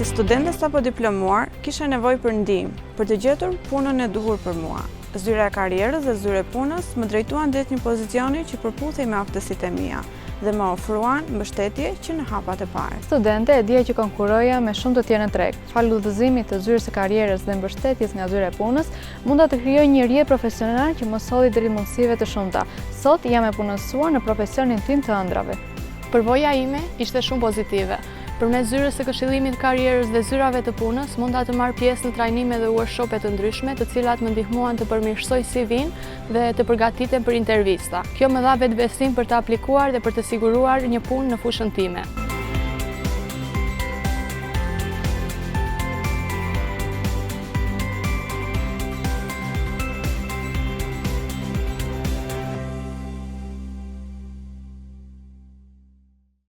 Si studente apo diplomuar, kisha nevojë për ndihmë për të gjetur punën e duhur për mua. Zyra e karrierës dhe zyra e punës më drejtuan drejt një pozicioni që përputhej me aftësitë e mia dhe më ofruan mbështetje që në hapat e parë. Studente e dija që konkuroja me shumë të tjerë në treg. Falë udhëzimit të zyrës së karrierës dhe mbështetjes nga zyra e punës, munda të krijoj një rrjet profesional që më solli deri mundësive të shumta. Sot jam e punësuar në profesionin tim të ëndrave. Përvoja ime ishte shumë pozitive. Përmes zyrës së këshillimit të karrierës dhe zyrave të punës, munda të marr pjesë në trajnime dhe workshope të ndryshme, të cilat më ndihmuan të përmirësoj CV-n dhe të përgatitem për intervista. Kjo më dha vetbesim për të aplikuar dhe për të siguruar një punë në fushën time.